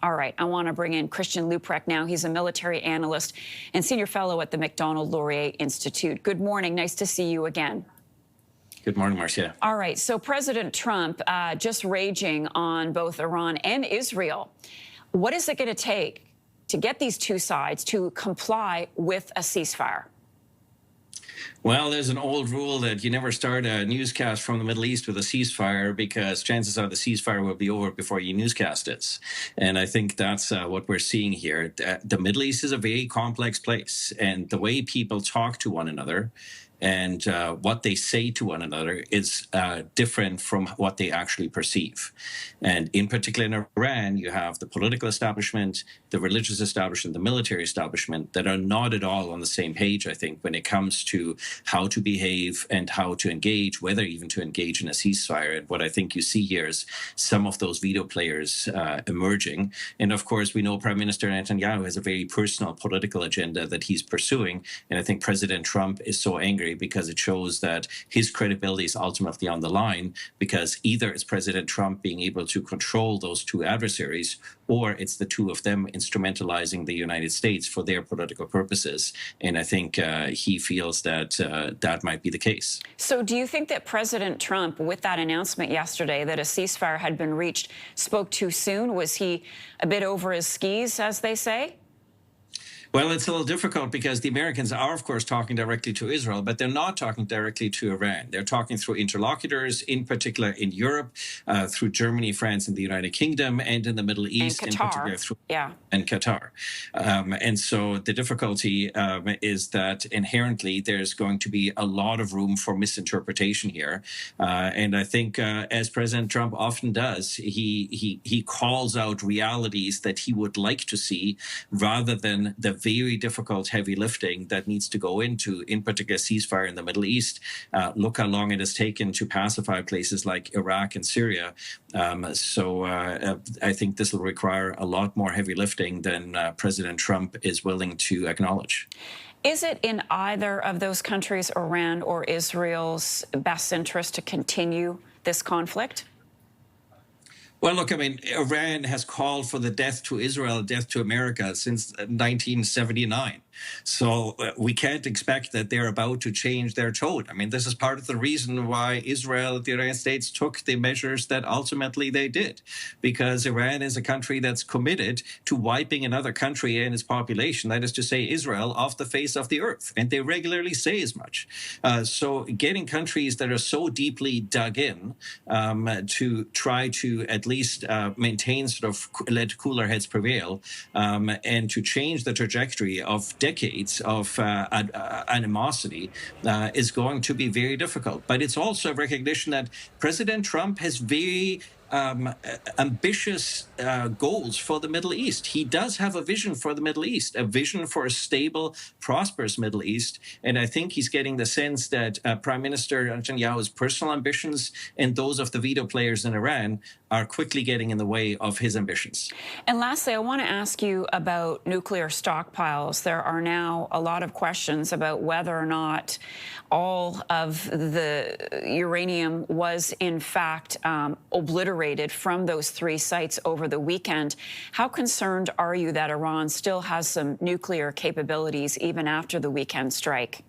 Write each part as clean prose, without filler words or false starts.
All right, I want to bring in Christian Leuprecht now. He's a military analyst and senior fellow at the Macdonald-Laurier Institute. Good morning. Nice to see you again. Good morning, Marcia. All right, so President Trump just raging on both Iran and Israel. What is it going to take to get these two sides to comply with a ceasefire? Well, there's an old rule that you never start a newscast from the Middle East with a ceasefire because chances are the ceasefire will be over before you newscast it. And I think that's what we're seeing here. The Middle East is a very complex place, and the way people talk to one another and what they say to one another is different from what they actually perceive. And in particular in Iran, you have the political establishment, the religious establishment, the military establishment that are not at all on the same page, I think, when it comes to how to behave and how to engage, whether even to engage in a ceasefire. And what I think you see here is some of those veto players emerging. And of course, we know Prime Minister Netanyahu has a very personal political agenda that he's pursuing. And I think President Trump is so angry because it shows that his credibility is ultimately on the line, because either it's President Trump being able to control those two adversaries, or it's the two of them instrumentalizing the United States for their political purposes. And I think he feels that that might be the case. So do you think that President Trump, with that announcement yesterday that a ceasefire had been reached, spoke too soon? Was he a bit over his skis, as they say? Well, it's a little difficult because the Americans are, of course, talking directly to Israel, but they're not talking directly to Iran. They're talking through interlocutors, in particular in Europe, through Germany, France, and the United Kingdom, and in the Middle East, and Qatar. In particular through and Qatar. And so the difficulty is that inherently there's going to be a lot of room for misinterpretation here. And I think, as President Trump often does, he calls out realities that he would like to see rather than the very difficult heavy lifting that needs to go into, in particular, ceasefire in the Middle East. Look how long it has taken to pacify places like Iraq and Syria. So I think this will require a lot more heavy lifting than President Trump is willing to acknowledge. Is it in either of those countries, Iran or Israel's best interest to continue this conflict? Well, look, I mean, Iran has called for the death to Israel, death to America since 1979. So we can't expect that they're about to change their tone. I mean, this is part of the reason why Israel, the United States, took the measures that ultimately they did, because Iran is a country that's committed to wiping another country and its population, that is to say Israel, off the face of the earth. And they regularly say as much. So getting countries that are so deeply dug in to try to at least maintain sort of let cooler heads prevail and to change the trajectory of decades of animosity is going to be very difficult. But it's also a recognition that President Trump has very ambitious goals for the Middle East. He does have a vision for the Middle East, a vision for a stable, prosperous Middle East. And I think he's getting the sense that Prime Minister Netanyahu's personal ambitions and those of the veto players in Iran are quickly getting in the way of his ambitions. And lastly, I want to ask you about nuclear stockpiles. There are now a lot of questions about whether or not all of the uranium was in fact obliterated from those three sites over the weekend. How concerned are you that Iran still has some nuclear capabilities even after the weekend strike?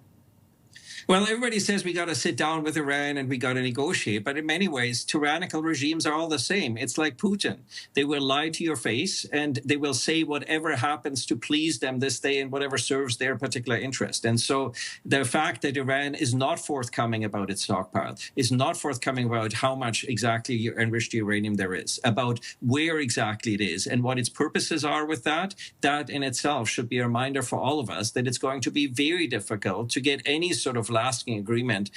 Well, everybody says we got to sit down with Iran and we got to negotiate. But in many ways, tyrannical regimes are all the same. It's like Putin. They will lie to your face and they will say whatever happens to please them this day and whatever serves their particular interest. And so the fact that Iran is not forthcoming about its stockpile, is not forthcoming about how much exactly enriched uranium there is, about where exactly it is and what its purposes are with that, that in itself should be a reminder for all of us that it's going to be very difficult to get any sort of lasting agreement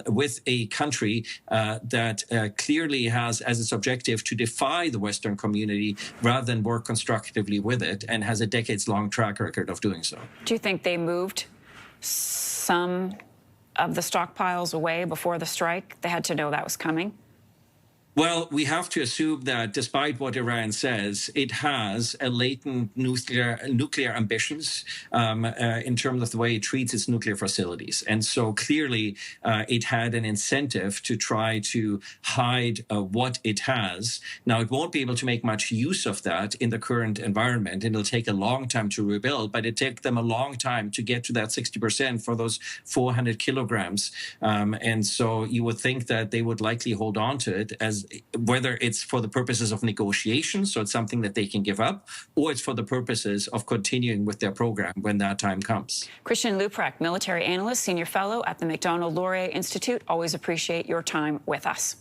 with a country that clearly has as its objective to defy the Western community rather than work constructively with it, and has a decades-long track record of doing so. Do you think they moved some of the stockpiles away before the strike? They had to know that was coming. Well, we have to assume that despite what Iran says, it has a latent nuclear ambitions in terms of the way it treats its nuclear facilities. And so clearly it had an incentive to try to hide what it has. Now, it won't be able to make much use of that in the current environment, and it'll take a long time to rebuild, but it took them a long time to get to that 60% for those 400 kilograms. And so you would think that they would likely hold on to it, as whether it's for the purposes of negotiations, so it's something that they can give up, or it's for the purposes of continuing with their program when that time comes. Christian Leuprecht, military analyst, senior fellow at the Macdonald-Laurier Institute. Always appreciate your time with us.